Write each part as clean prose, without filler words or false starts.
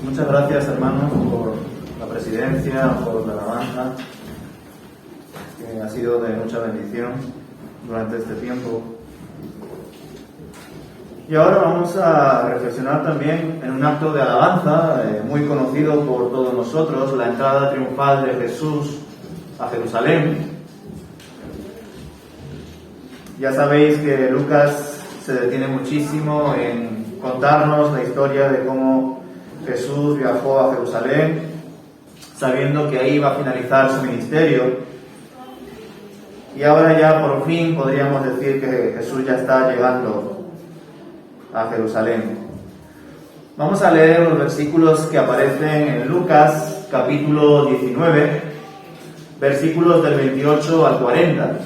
Muchas gracias, hermanos, por la presidencia, por la alabanza, que ha sido de mucha bendición durante este tiempo. Y ahora vamos a reflexionar también en un acto de alabanza muy conocido por todos nosotros, la entrada triunfal de Jesús a Jerusalén. Ya sabéis que Lucas se detiene muchísimo en contarnos la historia de cómo Jesús viajó a Jerusalén, sabiendo que ahí iba a finalizar su ministerio. Y ahora ya por fin podríamos decir que Jesús ya está llegando a Jerusalén. Vamos a leer los versículos que aparecen en Lucas capítulo 19, versículos del 28 al 40.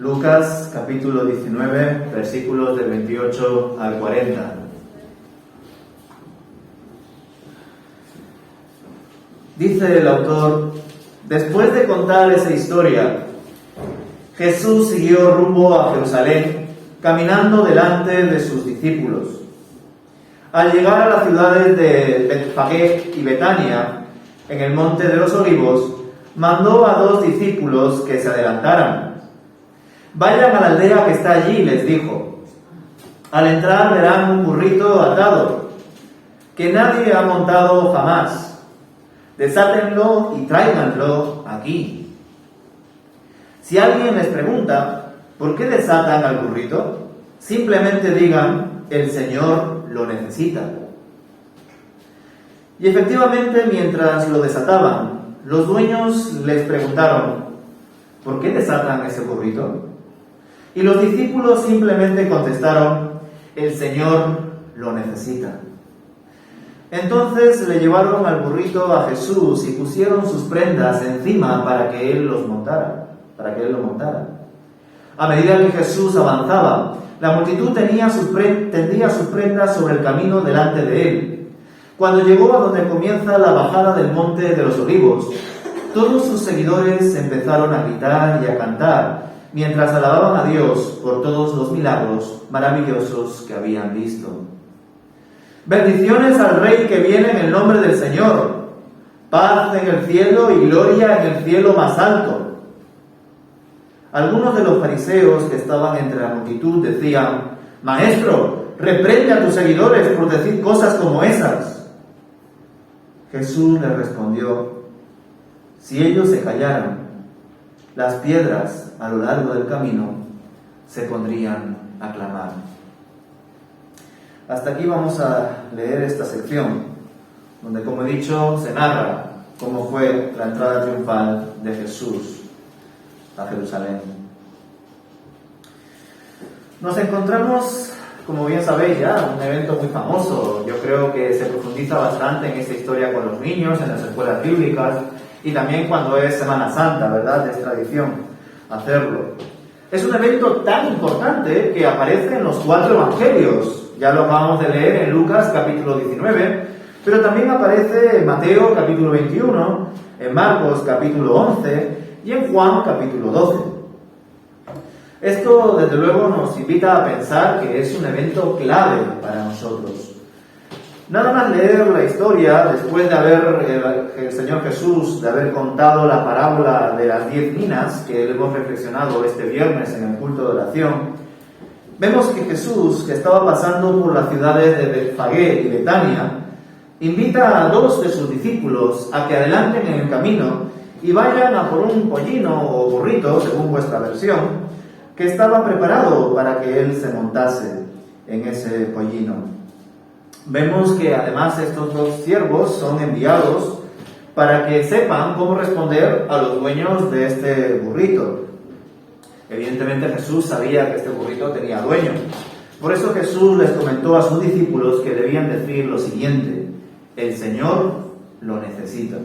Lucas capítulo 19, versículos del 28 al 40. Dice el autor: después de contar esa historia, Jesús siguió rumbo a Jerusalén, caminando delante de sus discípulos. Al llegar a las ciudades de Betfagé y Betania, en el monte de los Olivos, mandó a 2 discípulos que se adelantaran. Vayan a la aldea que está allí, les dijo. Al entrar verán un burrito atado, que nadie ha montado jamás. Desátenlo y tráiganlo aquí. Si alguien les pregunta, ¿por qué desatan al burrito? Simplemente digan, el Señor lo necesita. Y efectivamente, mientras lo desataban, los dueños les preguntaron, ¿por qué desatan ese burrito? Y los discípulos simplemente contestaron, el Señor lo necesita. Entonces le llevaron al burrito a Jesús y pusieron sus prendas encima para que él lo montara. A medida que Jesús avanzaba, la multitud tendía sus prendas sobre el camino delante de él. Cuando llegó a donde comienza la bajada del monte de los Olivos, todos sus seguidores empezaron a gritar y a cantar, mientras alababan a Dios por todos los milagros maravillosos que habían visto. Bendiciones al Rey que viene en el nombre del Señor. Paz en el cielo y gloria en el cielo más alto. Algunos de los fariseos que estaban entre la multitud decían, Maestro, reprende a tus seguidores por decir cosas como esas. Jesús les respondió, si ellos se callaran, las piedras a lo largo del camino se pondrían a clamar. Hasta aquí vamos a leer esta sección, donde, como he dicho, se narra cómo fue la entrada triunfal de Jesús a Jerusalén. Nos encontramos, como bien sabéis ya, un evento muy famoso. Yo creo que se profundiza bastante en esta historia con los niños, en las escuelas bíblicas, y también cuando es Semana Santa, ¿verdad? Es tradición hacerlo. Es un evento tan importante que aparece en los 4 evangelios. Ya lo acabamos de leer en Lucas capítulo 19, pero también aparece en Mateo capítulo 21, en Marcos capítulo 11 y en Juan capítulo 12. Esto, desde luego, nos invita a pensar que es un evento clave para nosotros. Nada más leer la historia, después de haber el Señor Jesús, de haber contado la parábola de las 10 minas, que hemos reflexionado este viernes en el culto de oración, vemos que Jesús, que estaba pasando por las ciudades de Betfagé y Betania, invita a 2 de sus discípulos a que adelanten en el camino y vayan a por un pollino o burrito, según vuestra versión, que estaba preparado para que él se montase en ese pollino. Vemos que además estos 2 siervos son enviados para que sepan cómo responder a los dueños de este burrito. Evidentemente Jesús sabía que este burrito tenía dueño. Por eso Jesús les comentó a sus discípulos que debían decir lo siguiente: el Señor lo necesita.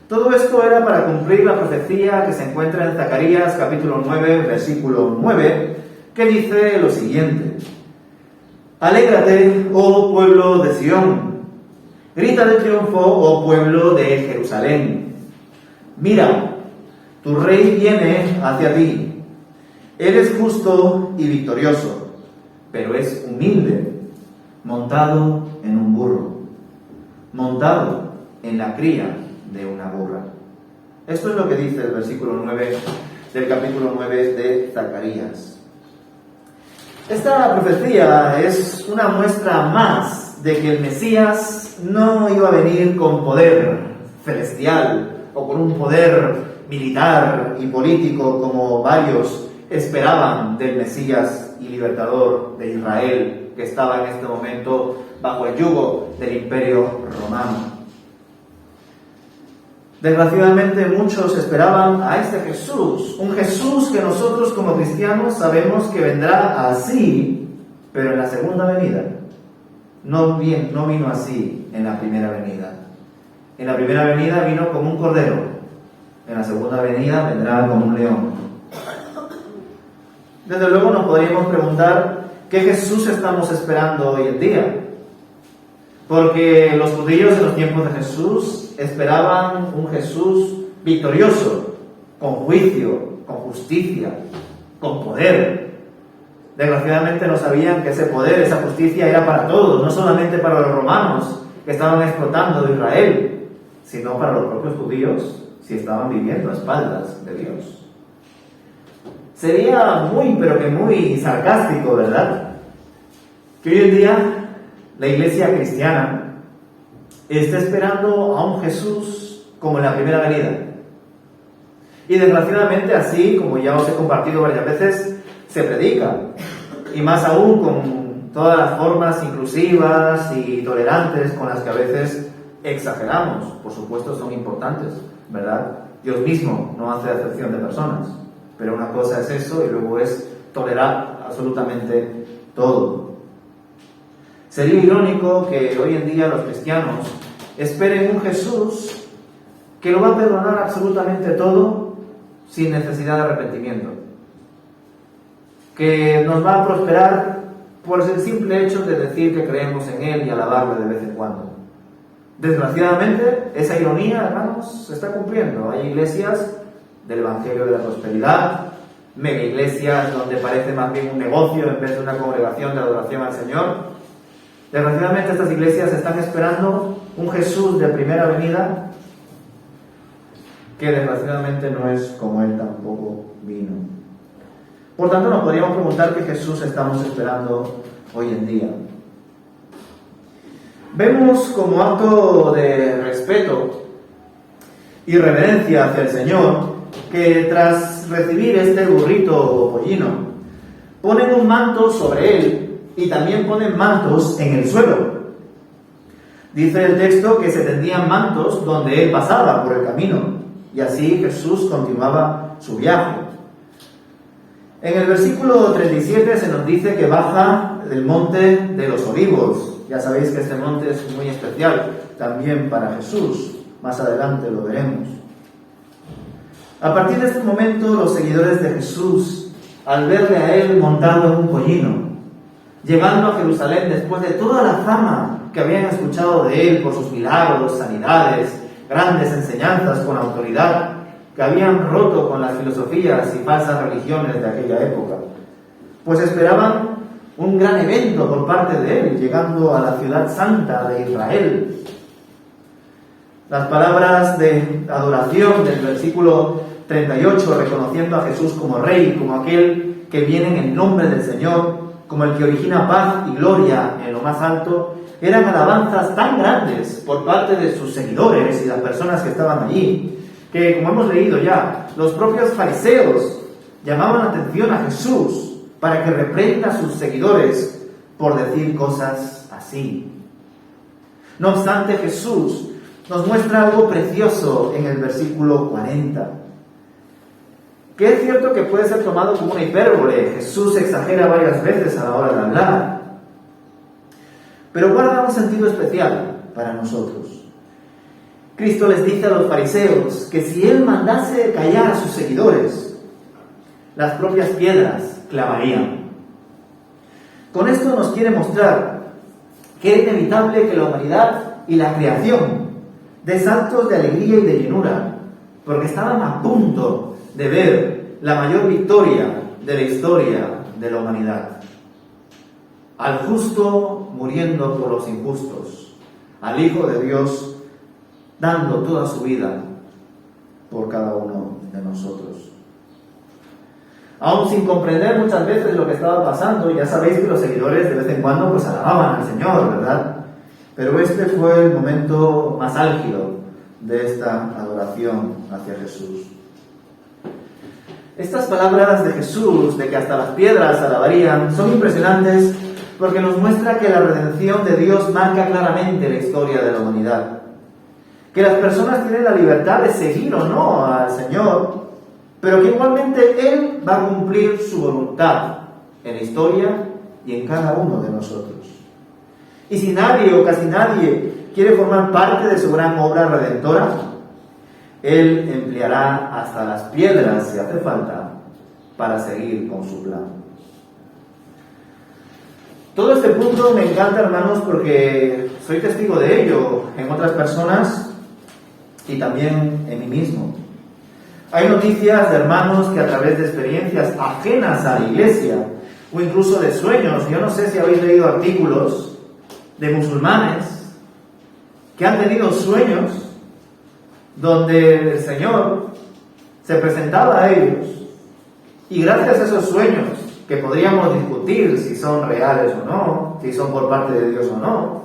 Todo esto era para cumplir la profecía que se encuentra en Zacarías capítulo 9, versículo 9, que dice lo siguiente: Alégrate, oh pueblo de Sión, grita de triunfo, oh pueblo de Jerusalén. Mira, Tu rey viene hacia ti. Él es justo y victorioso, pero es humilde, montado en un burro, montado en la cría de una burra. Esto es lo que dice el versículo 9 del capítulo 9 de Zacarías. Esta profecía es una muestra más de que el Mesías no iba a venir con poder celestial o con un poder militar y político como varios esperaban del Mesías y libertador de Israel, que estaba en este momento bajo el yugo del Imperio Romano. Desgraciadamente muchos esperaban a este Jesús, un Jesús que nosotros como cristianos sabemos que vendrá así, pero en la segunda venida. No vino así en la primera venida. En la primera venida vino como un cordero, en la segunda venida vendrá como un león. Desde luego nos podríamos preguntar qué Jesús estamos esperando hoy en día. Porque los judíos en los tiempos de Jesús esperaban un Jesús victorioso, con juicio, con justicia, con poder. Desgraciadamente no sabían que ese poder, esa justicia era para todos, no solamente para los romanos que estaban explotando de Israel, sino para los propios judíos si estaban viviendo a espaldas de Dios. Sería pero que muy sarcástico, ¿verdad? Que hoy en día la iglesia cristiana está esperando a un Jesús como en la primera venida. Y desgraciadamente así, como ya os he compartido varias veces, se predica. Y más aún con todas las formas inclusivas y tolerantes con las que a veces exageramos. Por supuesto son importantes, ¿verdad? Dios mismo no hace acepción de personas. Pero una cosa es eso y luego es tolerar absolutamente todo. Sería irónico que hoy en día los cristianos esperen un Jesús que lo va a perdonar absolutamente todo sin necesidad de arrepentimiento. Que nos va a prosperar por el simple hecho de decir que creemos en Él y alabarle de vez en cuando. Desgraciadamente, esa ironía, hermanos, se está cumpliendo. Hay iglesias del Evangelio de la Prosperidad, mega iglesias donde parece más bien un negocio en vez de una congregación de adoración al Señor. Desgraciadamente estas iglesias están esperando un Jesús de primera venida que desgraciadamente no es como Él tampoco vino. Por tanto, nos podríamos preguntar qué Jesús estamos esperando hoy en día. Vemos como acto de respeto y reverencia hacia el Señor que tras recibir este burrito o pollino, ponen un manto sobre él y también ponen mantos en el suelo. Dice el texto que se tendían mantos donde él pasaba por el camino, y así Jesús continuaba su viaje. En el versículo 37 se nos dice que baja del monte de los Olivos. Ya sabéis que este monte es muy especial también para Jesús. Más adelante lo veremos. A partir de este momento, los seguidores de Jesús, al verle a él montado en un pollino, llegando a Jerusalén después de toda la fama que habían escuchado de él por sus milagros, sanidades, grandes enseñanzas con autoridad, que habían roto con las filosofías y falsas religiones de aquella época, pues esperaban un gran evento por parte de él, llegando a la ciudad santa de Israel. Las palabras de adoración del versículo 38, reconociendo a Jesús como Rey, como aquel que viene en el nombre del Señor, como el que origina paz y gloria en lo más alto, eran alabanzas tan grandes por parte de sus seguidores y las personas que estaban allí, que, como hemos leído ya, los propios fariseos llamaban la atención a Jesús para que reprenda a sus seguidores por decir cosas así. No obstante, Jesús nos muestra algo precioso en el versículo 40, que es cierto que puede ser tomado como una hipérbole. Jesús exagera varias veces a la hora de hablar, pero guarda un sentido especial para nosotros. Cristo les dice a los fariseos que si Él mandase callar a sus seguidores, las propias piedras clamarían. Con esto nos quiere mostrar que es inevitable que la humanidad y la creación dé saltos de alegría y de llenura porque estaban a punto de ver la mayor victoria de la historia de la humanidad. Al justo muriendo por los injustos, al Hijo de Dios dando toda su vida por cada uno de nosotros. Aún sin comprender muchas veces lo que estaba pasando, ya sabéis que los seguidores de vez en cuando pues alababan al Señor, ¿verdad? Pero este fue el momento más álgido de esta adoración hacia Jesús. Estas palabras de Jesús, de que hasta las piedras alabarían, son impresionantes porque nos muestra que la redención de Dios marca claramente la historia de la humanidad. Que las personas tienen la libertad de seguir o no al Señor, pero que igualmente Él va a cumplir su voluntad en la historia y en cada uno de nosotros. Y si nadie o casi nadie quiere formar parte de su gran obra redentora, Él empleará hasta las piedras, si hace falta, para seguir con su plan. Todo este punto me encanta, hermanos, porque soy testigo de ello en otras personas y también en mí mismo. Hay noticias de hermanos que a través de experiencias ajenas a la iglesia o incluso de sueños, yo no sé si habéis leído artículos de musulmanes que han tenido sueños donde el Señor se presentaba a ellos y gracias a esos sueños, que podríamos discutir si son reales o no, si son por parte de Dios o no,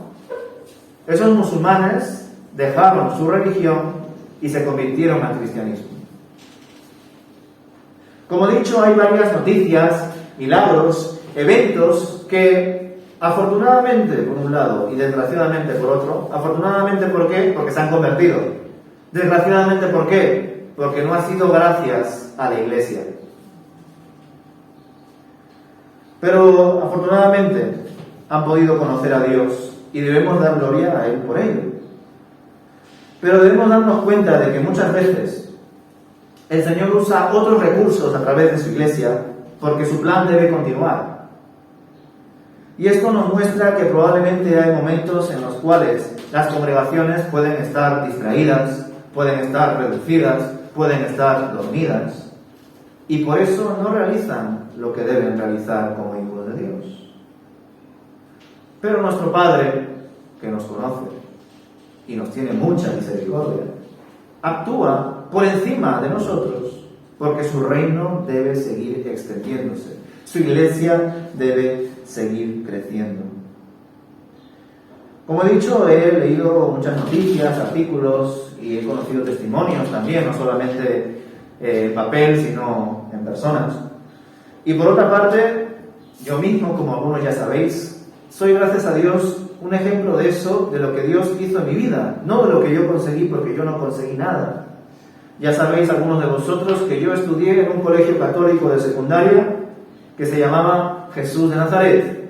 esos musulmanes dejaron su religión y se convirtieron al cristianismo. Como he dicho, hay varias noticias, milagros, eventos que afortunadamente por un lado y desgraciadamente por otro, afortunadamente ¿por qué? Porque se han convertido. Desgraciadamente ¿por qué? Porque no ha sido gracias a la iglesia. Pero afortunadamente han podido conocer a Dios y debemos dar gloria a Él por ello. Pero debemos darnos cuenta de que muchas veces el Señor usa otros recursos a través de su iglesia porque su plan debe continuar. Y esto nos muestra que probablemente hay momentos en los cuales las congregaciones pueden estar distraídas, pueden estar reducidas, pueden estar dormidas. Y por eso no realizan lo que deben realizar como hijos de Dios. Pero nuestro Padre, que nos conoce y nos tiene mucha misericordia, actúa por encima de nosotros, porque su reino debe seguir extendiéndose, su iglesia debe seguir creciendo. Como he dicho, he leído muchas noticias, artículos y he conocido testimonios también, no solamente en papel, sino en personas. Y por otra parte, yo mismo, como algunos ya sabéis, soy, gracias a Dios, un ejemplo de eso, de lo que Dios hizo en mi vida, no de lo que yo conseguí, porque yo no conseguí nada. Ya sabéis algunos de vosotros que yo estudié en un colegio católico de secundaria que se llamaba Jesús de Nazaret.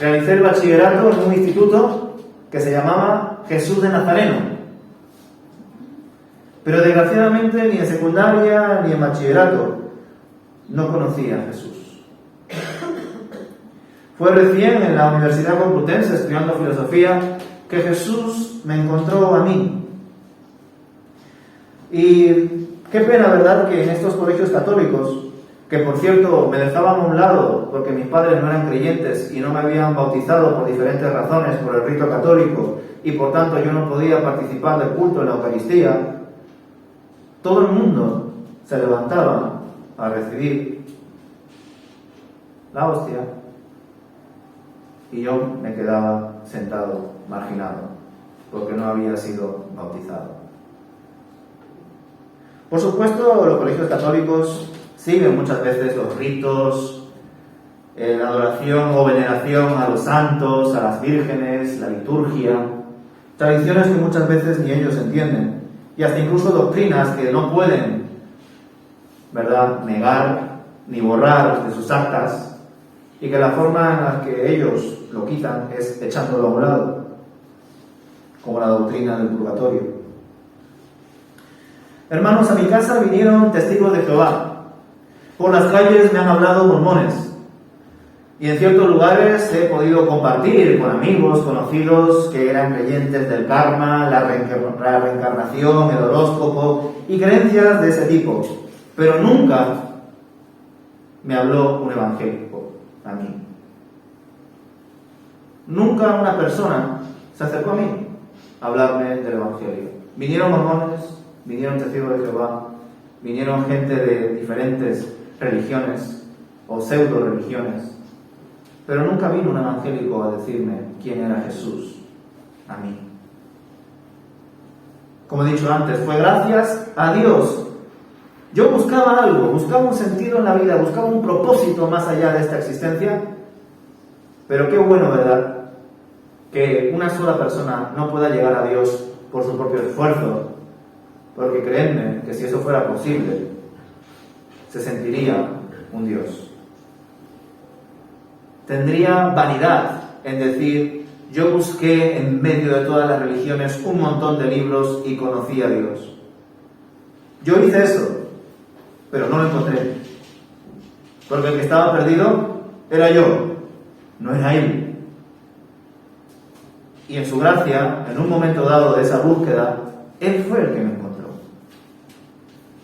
Realicé el bachillerato en un instituto que se llamaba Jesús de Nazareno. Pero desgraciadamente ni en secundaria ni en bachillerato no conocía a Jesús. Fue recién en la Universidad Complutense, estudiando filosofía, que Jesús me encontró a mí. Y qué pena, ¿verdad?, que en estos colegios católicos, que por cierto me dejaban a un lado porque mis padres no eran creyentes y no me habían bautizado por diferentes razones, por el rito católico, y por tanto yo no podía participar del culto en la Eucaristía, todo el mundo se levantaba a recibir la hostia y yo me quedaba sentado, marginado, porque no había sido bautizado. Por supuesto, los colegios católicos siguen muchas veces los ritos, la adoración o veneración a los santos, a las vírgenes, la liturgia, tradiciones que muchas veces ni ellos entienden. Y hasta incluso doctrinas que no pueden, ¿verdad?, negar ni borrar de sus actas, y que la forma en la que ellos lo quitan es echándolo a un lado, como la doctrina del purgatorio. Hermanos, a mi casa vinieron testigos de Jehová. Por las calles me han hablado mormones. Y en ciertos lugares he podido compartir con amigos, conocidos que eran creyentes del karma, la reencarnación, el horóscopo y creencias de ese tipo. Pero nunca me habló un evangélico a mí. Nunca una persona se acercó a mí a hablarme del evangelio. Vinieron mormones, vinieron testigos de Jehová, vinieron gente de diferentes religiones o pseudo religiones. Pero nunca vino un evangélico a decirme quién era Jesús a mí. Como he dicho antes, fue gracias a Dios. Yo buscaba algo, buscaba un sentido en la vida, buscaba un propósito más allá de esta existencia. Pero qué bueno, ¿verdad?, que una sola persona no pueda llegar a Dios por su propio esfuerzo. Porque créanme que si eso fuera posible, se sentiría un Dios. Tendría vanidad en decir, yo busqué en medio de todas las religiones un montón de libros y conocí a Dios. Yo hice eso, pero no lo encontré. Porque el que estaba perdido era yo, no era Él. Y en su gracia, en un momento dado de esa búsqueda, Él fue el que me encontró.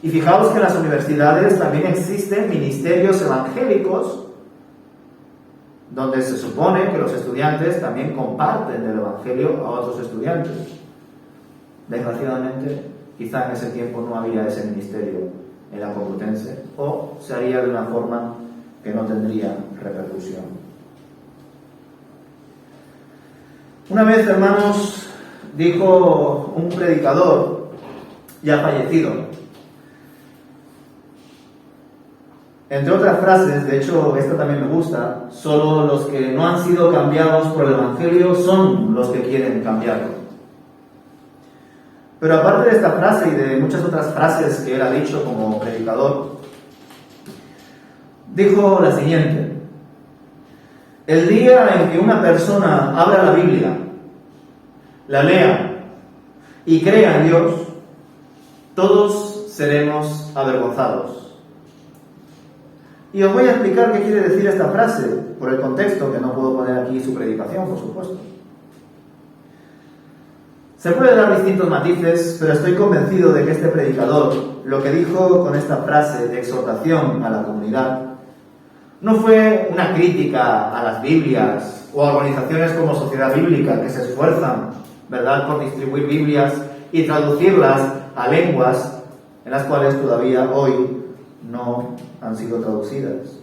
Y fijaos que en las universidades también existen ministerios evangélicos donde se supone que los estudiantes también comparten del Evangelio a otros estudiantes. Desgraciadamente, quizá en ese tiempo no había ese ministerio en la Complutense, o se haría de una forma que no tendría repercusión. Una vez, hermanos, dijo un predicador ya fallecido, entre otras frases, de hecho esta también me gusta, solo los que no han sido cambiados por el Evangelio son los que quieren cambiarlo. Pero aparte de esta frase y de muchas otras frases que él ha dicho como predicador, dijo la siguiente: el día en que una persona abra la Biblia, la lea y crea en Dios, todos seremos avergonzados. Y os voy a explicar qué quiere decir esta frase, por el contexto, que no puedo poner aquí su predicación, por supuesto. Se puede dar distintos matices, pero estoy convencido de que este predicador, lo que dijo con esta frase de exhortación a la comunidad, no fue una crítica a las Biblias o a organizaciones como Sociedad Bíblica que se esfuerzan, ¿verdad?, por distribuir Biblias y traducirlas a lenguas en las cuales todavía hoy no han sido traducidas.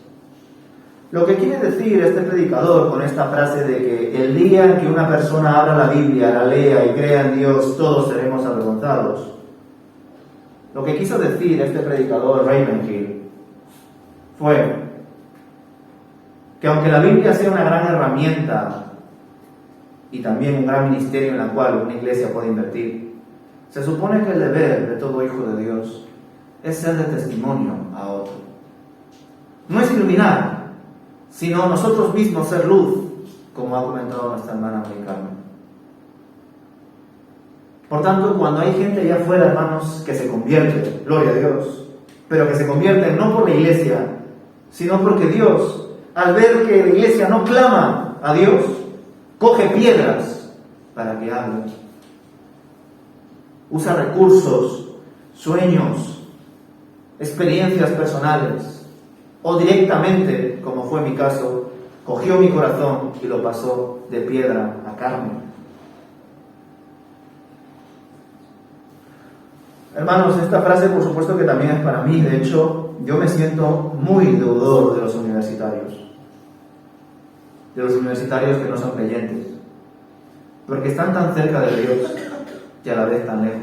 Lo que quiere decir este predicador con esta frase de que el día en que una persona abra la Biblia, la lea y crea en Dios, todos seremos avergonzados, lo que quiso decir este predicador Ravenhill fue que aunque la Biblia sea una gran herramienta y también un gran ministerio en la cual una iglesia puede invertir, se supone que el deber de todo hijo de Dios es ser de testimonio a otro. No es iluminar, sino nosotros mismos ser luz, como ha comentado nuestra hermana Mari Carmen. Por tanto, cuando hay gente allá afuera, hermanos, que se convierte, gloria a Dios, pero que se convierte no por la iglesia, sino porque Dios, al ver que la iglesia no clama a Dios, coge piedras para que hable. Usa recursos, sueños, experiencias personales, o directamente, como fue mi caso, cogió mi corazón y lo pasó de piedra a carne. Hermanos, esta frase por supuesto que también es para mí. De hecho, yo me siento muy deudor de los universitarios que no son creyentes, porque están tan cerca de Dios y a la vez tan lejos.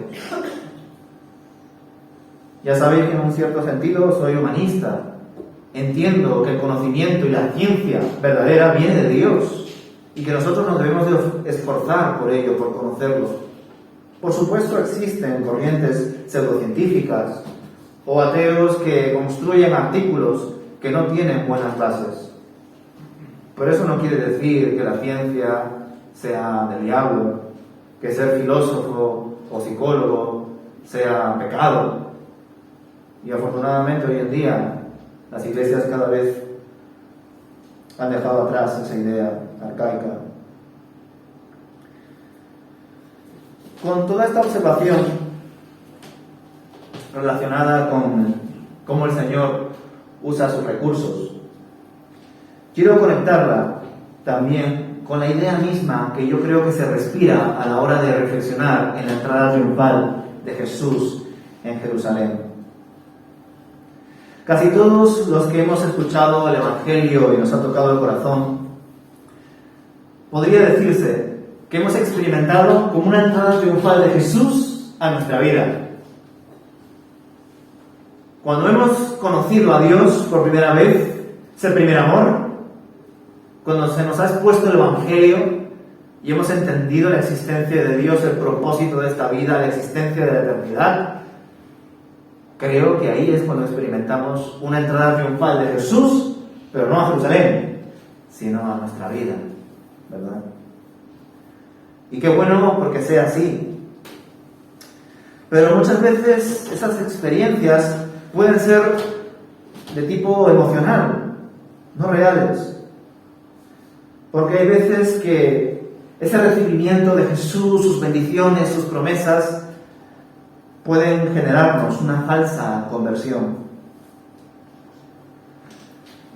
Ya sabéis que en un cierto sentido soy humanista. Entiendo que el conocimiento y la ciencia verdadera viene de Dios y que nosotros nos debemos de esforzar por ello, por conocerlo. Por supuesto existen corrientes pseudocientíficas o ateos que construyen artículos que no tienen buenas bases. Pero eso no quiere decir que la ciencia sea del diablo, que ser filósofo o psicólogo sea pecado. Y afortunadamente hoy en día las iglesias cada vez han dejado atrás esa idea arcaica. Con toda esta observación relacionada con cómo el Señor usa sus recursos, quiero conectarla también con la idea misma que yo creo que se respira a la hora de reflexionar en la entrada triunfal de Jesús en Jerusalén. Casi todos los que hemos escuchado el Evangelio y nos ha tocado el corazón, podría decirse que hemos experimentado como una entrada triunfal de Jesús a nuestra vida. Cuando hemos conocido a Dios por primera vez, ese primer amor, cuando se nos ha expuesto el Evangelio y hemos entendido la existencia de Dios, el propósito de esta vida, la existencia de la eternidad, creo que ahí es cuando experimentamos una entrada triunfal de Jesús, pero no a Jerusalén, sino a nuestra vida, ¿verdad? Y qué bueno porque sea así. Pero muchas veces esas experiencias pueden ser de tipo emocional, no reales. Porque hay veces que ese recibimiento de Jesús, sus bendiciones, sus promesas, pueden generarnos una falsa conversión.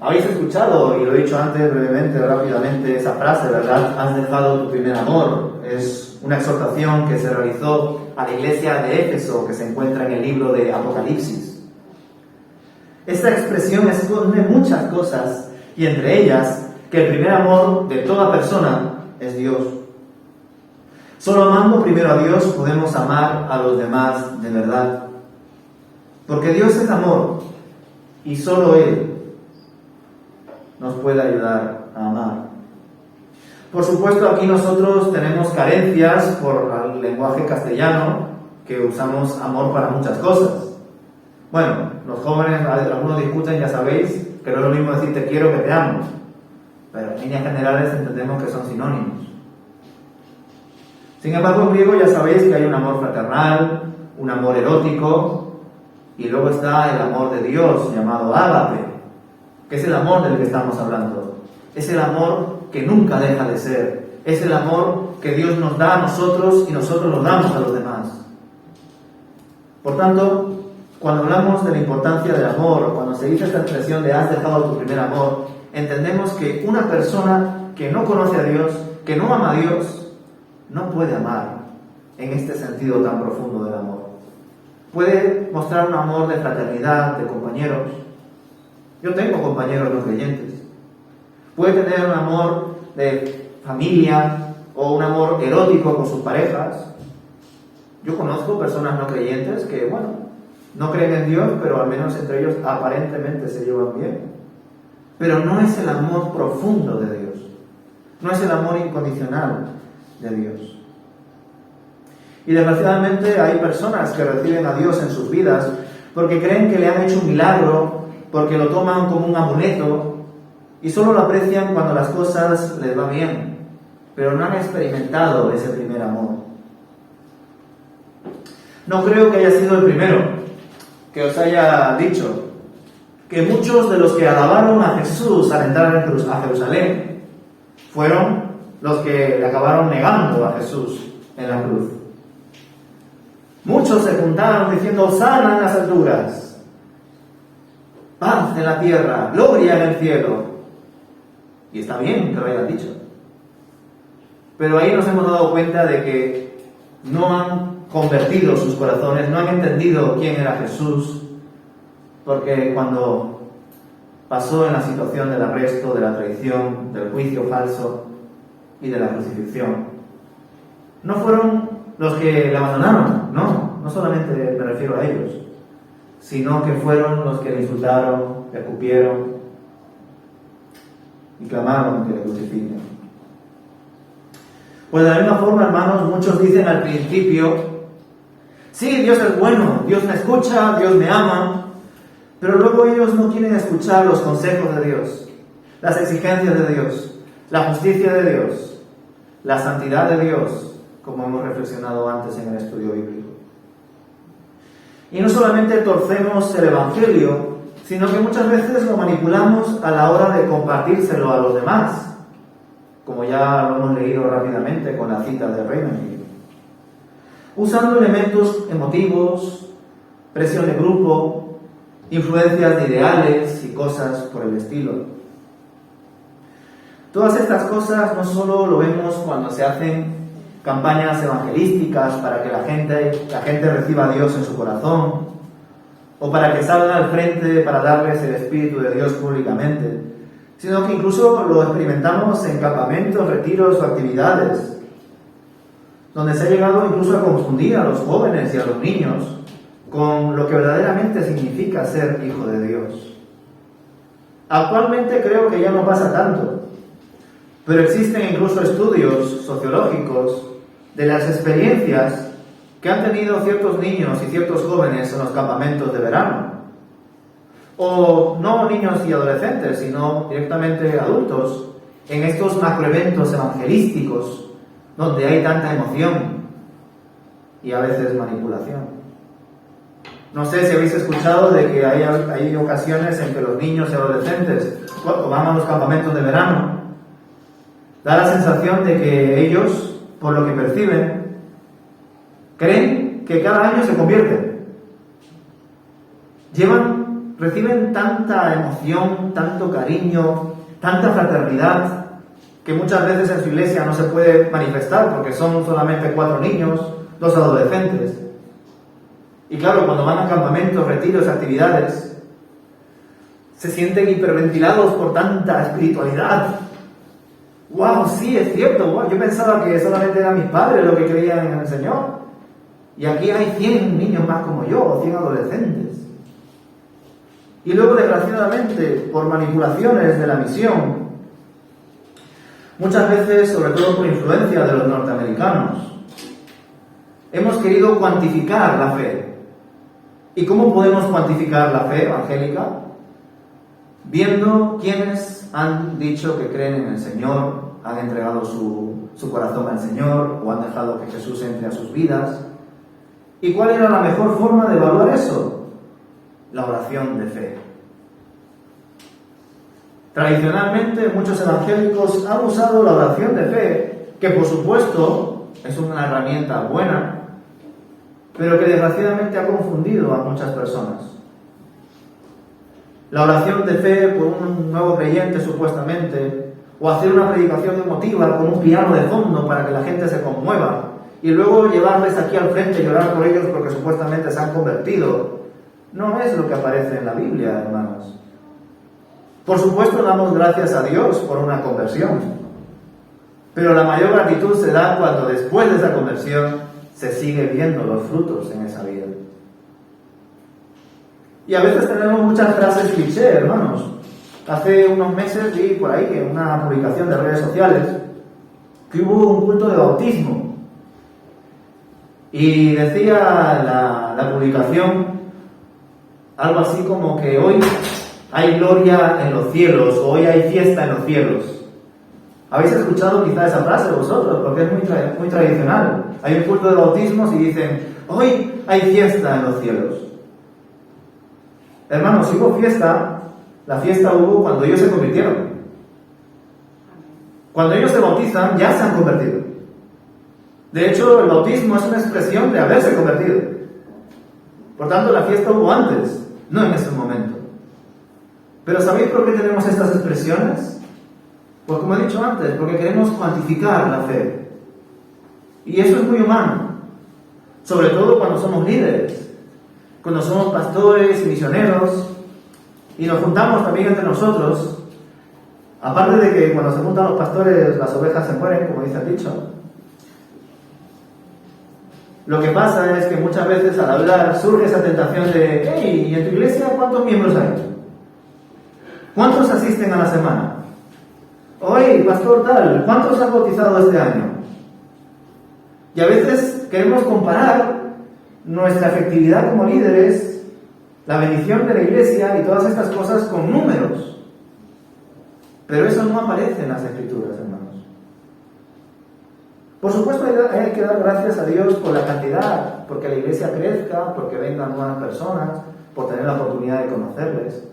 Habéis escuchado, y lo he dicho antes brevemente, rápidamente, esa frase, ¿verdad? Has dejado tu primer amor. Es una exhortación que se realizó a la iglesia de Éfeso, que se encuentra en el libro de Apocalipsis. Esta expresión esconde muchas cosas, y entre ellas, que el primer amor de toda persona es Dios. Solo amando primero a Dios podemos amar a los demás de verdad. Porque Dios es amor, y solo Él nos puede ayudar a amar. Por supuesto, aquí nosotros tenemos carencias por el lenguaje castellano, que usamos amor para muchas cosas. Bueno, los jóvenes, algunos discuten, ya sabéis, que no es lo mismo decir te quiero que te amo, pero en líneas generales entendemos que son sinónimos. Sin embargo, en griego ya sabéis que hay un amor fraternal, un amor erótico, y luego está el amor de Dios, llamado ágape, que es el amor del que estamos hablando. Es el amor que nunca deja de ser. Es el amor que Dios nos da a nosotros y nosotros nos damos a los demás. Por tanto, cuando hablamos de la importancia del amor, cuando se dice esta expresión de has dejado tu primer amor, entendemos que una persona que no conoce a Dios, que no ama a Dios, no puede amar en este sentido tan profundo del amor. Puede mostrar un amor de fraternidad, de compañeros. Yo tengo compañeros no creyentes. Puede tener un amor de familia o un amor erótico con sus parejas. Yo conozco personas no creyentes que, bueno, no creen en Dios, pero al menos entre ellos aparentemente se llevan bien. Pero no es el amor profundo de Dios. No es el amor incondicional de Dios. Y desgraciadamente hay personas que reciben a Dios en sus vidas porque creen que le han hecho un milagro, porque lo toman como un amuleto y solo lo aprecian cuando las cosas les van bien, pero no han experimentado ese primer amor. No creo que haya sido el primero que os haya dicho que muchos de los que alabaron a Jesús al entrar a Jerusalén fueron los que le acabaron negando a Jesús en la cruz. Muchos se juntaron diciendo hosana en las alturas, paz en la tierra, gloria en el cielo. Y está bien que lo hayan dicho. Pero ahí nos hemos dado cuenta de que no han convertido sus corazones, no han entendido quién era Jesús, porque cuando pasó en la situación del arresto, de la traición, del juicio falso y de la crucifixión, no fueron los que le abandonaron, no solamente me refiero a ellos, sino que fueron los que le insultaron, le escupieron y clamaron que le crucifiquen. Pues de la misma forma, hermanos, muchos dicen al principio, sí, Dios es bueno, Dios me escucha, Dios me ama, pero luego ellos no quieren escuchar los consejos de Dios, las exigencias de Dios, la justicia de Dios, la santidad de Dios, como hemos reflexionado antes en el estudio bíblico. Y no solamente torcemos el Evangelio, sino que muchas veces lo manipulamos a la hora de compartírselo a los demás, como ya lo hemos leído rápidamente con la cita de Reynolds, usando elementos emotivos, presión de grupo, influencias de ideales y cosas por el estilo. Todas estas cosas no solo lo vemos cuando se hacen campañas evangelísticas para que la gente reciba a Dios en su corazón, o para que salgan al frente para darles el Espíritu de Dios públicamente, sino que incluso lo experimentamos en campamentos, retiros o actividades, donde se ha llegado incluso a confundir a los jóvenes y a los niños con lo que verdaderamente significa ser hijo de Dios. Actualmente creo que ya no pasa tanto, pero existen incluso estudios sociológicos de las experiencias que han tenido ciertos niños y ciertos jóvenes en los campamentos de verano. O no niños y adolescentes, sino directamente adultos, en estos macroeventos evangelísticos, donde hay tanta emoción y a veces manipulación. No sé si habéis escuchado de que hay ocasiones en que los niños y adolescentes, cuando van a los campamentos de verano, da la sensación de que ellos, por lo que perciben, creen que cada año se convierten. Reciben tanta emoción, tanto cariño, tanta fraternidad, que muchas veces en su iglesia no se puede manifestar porque son solamente 4 niños, 2 adolescentes. Y claro, cuando van a campamentos, retiros, actividades, se sienten hiperventilados por tanta espiritualidad. ¡Wow! Sí, es cierto. Wow, yo pensaba que solamente eran mis padres los que creían en el Señor. Y aquí hay 100 niños más como yo, o 100 adolescentes. Y luego, desgraciadamente, por manipulaciones de la misión, muchas veces, sobre todo por influencia de los norteamericanos, hemos querido cuantificar la fe. ¿Y cómo podemos cuantificar la fe evangélica? Viendo quiénes han dicho que creen en el Señor, han entregado su corazón al Señor o han dejado que Jesús entre a sus vidas. ¿Y cuál era la mejor forma de evaluar eso? La oración de fe. Tradicionalmente muchos evangélicos han usado la oración de fe, que por supuesto es una herramienta buena, pero que desgraciadamente ha confundido a muchas personas. La oración de fe por un nuevo creyente supuestamente, o hacer una predicación emotiva con un piano de fondo para que la gente se conmueva, y luego llevarles aquí al frente y orar por ellos porque supuestamente se han convertido, no es lo que aparece en la Biblia, hermanos. Por supuesto damos gracias a Dios por una conversión, pero la mayor gratitud se da cuando después de esa conversión se sigue viendo los frutos en esa vida. Y a veces tenemos muchas frases cliché, hermanos. Hace unos meses vi por ahí en una publicación de redes sociales que hubo un culto de bautismo. Y decía la publicación algo así como que hoy hay gloria en los cielos, o hoy hay fiesta en los cielos. ¿Habéis escuchado quizá esa frase vosotros? Porque es muy tradicional. Hay un culto de bautismos y dicen, hoy hay fiesta en los cielos. Hermanos, si hubo fiesta, la fiesta hubo cuando ellos se convirtieron. Cuando ellos se bautizan, ya se han convertido. De hecho, el bautismo es una expresión de haberse convertido. Por tanto, la fiesta hubo antes, no en ese momento. Pero ¿sabéis por qué tenemos estas expresiones? Pues como he dicho antes, porque queremos cuantificar la fe. Y eso es muy humano. Sobre todo cuando somos líderes, cuando somos pastores y misioneros, y nos juntamos también entre nosotros. Aparte de que cuando se juntan los pastores, las ovejas se mueren, como dice el dicho. Lo que pasa es que muchas veces al hablar surge esa tentación de hey, ¿y en tu iglesia cuántos miembros hay? ¿Cuántos asisten a la semana? Oye, pastor tal, ¿cuántos has bautizado este año? Y a veces queremos comparar nuestra efectividad como líderes, la bendición de la iglesia y todas estas cosas con números. Pero eso no aparece en las Escrituras, hermanos. Por supuesto hay que dar gracias a Dios por la cantidad, porque la iglesia crezca, porque vengan nuevas personas, por tener la oportunidad de conocerles,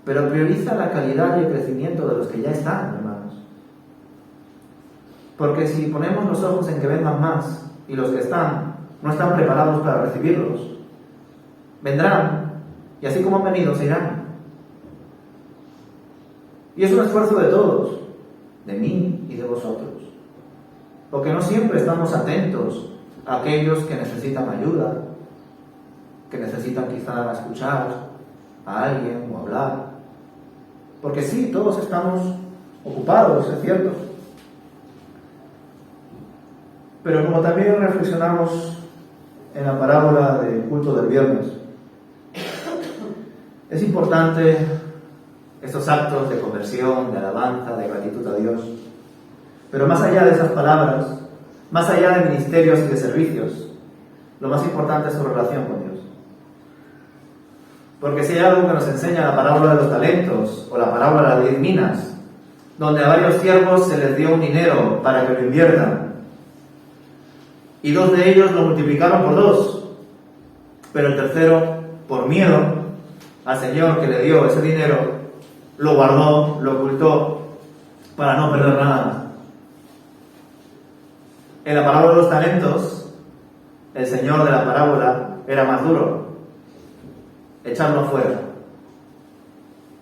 pero prioriza la calidad y el crecimiento de los que ya están, hermanos. Porque si ponemos los ojos en que vengan más y los que están no están preparados para recibirlos, vendrán y así como han venido se irán. Y es un esfuerzo de todos, de mí y de vosotros, porque no siempre estamos atentos a aquellos que necesitan ayuda, que necesitan quizá escuchar a alguien o hablar, porque sí, todos estamos ocupados, es cierto, pero como también reflexionamos en la parábola del culto del viernes, es importante estos actos de conversión, de alabanza, de gratitud a Dios. Pero más allá de esas palabras, más allá de ministerios y de servicios, lo más importante es su relación con Dios. Porque si hay algo que nos enseña la parábola de los talentos o la parábola de las 10 minas, donde a varios siervos se les dio un dinero para que lo inviertan, y 2 de ellos lo multiplicaron por 2, pero el tercero, por miedo al Señor que le dio ese dinero, lo guardó, lo ocultó para no perder nada. En la parábola de los talentos, el Señor de la parábola era más duro: echarlo fuera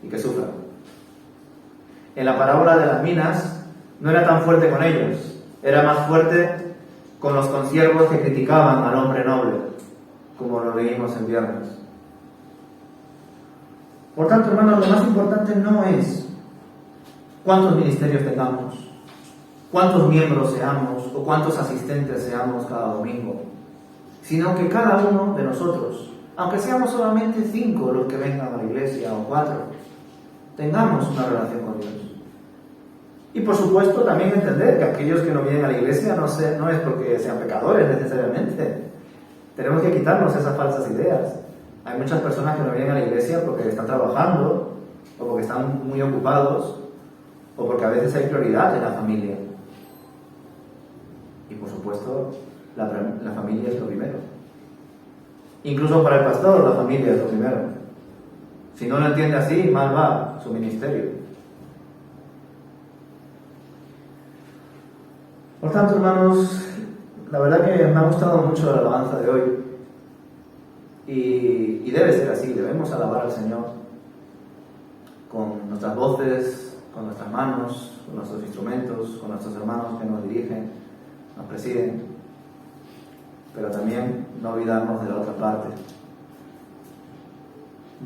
y que sufra. En la parábola de las minas no era tan fuerte con ellos, era más fuerte con los consiervos que criticaban al hombre noble, como lo leímos en viernes. Por tanto, hermanos, lo más importante no es cuántos ministerios tengamos, cuántos miembros seamos o cuántos asistentes seamos cada domingo, sino que cada uno de nosotros, aunque seamos solamente 5 los que vengan a la iglesia o 4, tengamos una relación con Dios. Y por supuesto también entender que aquellos que no vienen a la iglesia no es porque sean pecadores necesariamente. Tenemos que quitarnos esas falsas ideas. Hay muchas personas que no vienen a la iglesia porque están trabajando, o porque están muy ocupados, o porque a veces hay prioridad en la familia. Y por supuesto, la familia es lo primero. Incluso para el pastor, la familia es lo primero. Si no lo entiende así, mal va su ministerio. Por tanto, hermanos, la verdad que me ha gustado mucho la alabanza de hoy. Y debe ser así, debemos alabar al Señor con nuestras voces, con nuestras manos, con nuestros instrumentos, con nuestros hermanos que nos dirigen, nos presiden, pero también no olvidarnos de la otra parte,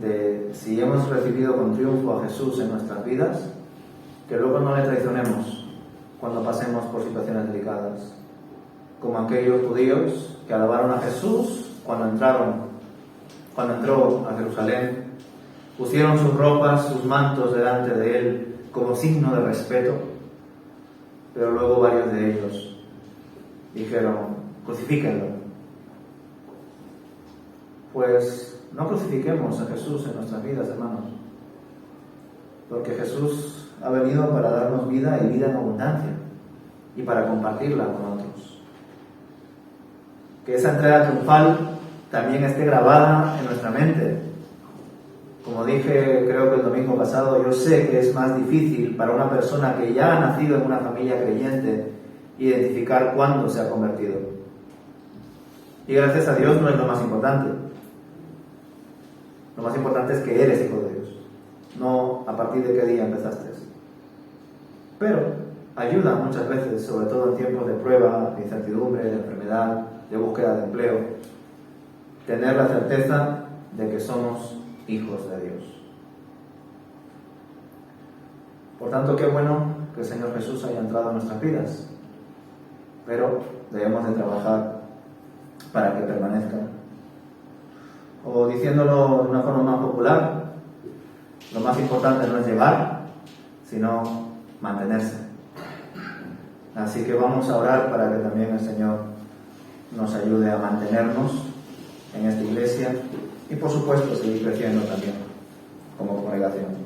de si hemos recibido con triunfo a Jesús en nuestras vidas, que luego no le traicionemos cuando pasemos por situaciones delicadas, como aquellos judíos que alabaron a Jesús cuando entró a Jerusalén, pusieron sus ropas, sus mantos delante de él como signo de respeto, pero luego varios de ellos dijeron: crucifíquenlo. Pues no crucifiquemos a Jesús en nuestras vidas, hermanos, porque Jesús ha venido para darnos vida y vida en abundancia y para compartirla con otros. Que esa entrega triunfal también esté grabada en nuestra mente. Como dije, creo que el domingo pasado, yo sé que es más difícil para una persona que ya ha nacido en una familia creyente identificar cuándo se ha convertido. Y gracias a Dios no es lo más importante. Lo más importante es que eres hijo de Dios, no a partir de qué día empezaste. Pero ayuda muchas veces, sobre todo en tiempos de prueba, de incertidumbre, de enfermedad, de búsqueda de empleo, tener la certeza de que somos hijos de Dios. Por tanto, qué bueno que el Señor Jesús haya entrado en nuestras vidas, pero debemos de trabajar para que permanezca. O diciéndolo de una forma más popular, lo más importante no es llegar, sino mantenerse. Así que vamos a orar para que también el Señor nos ayude a mantenernos en esta iglesia y por supuesto seguir creciendo también como congregación.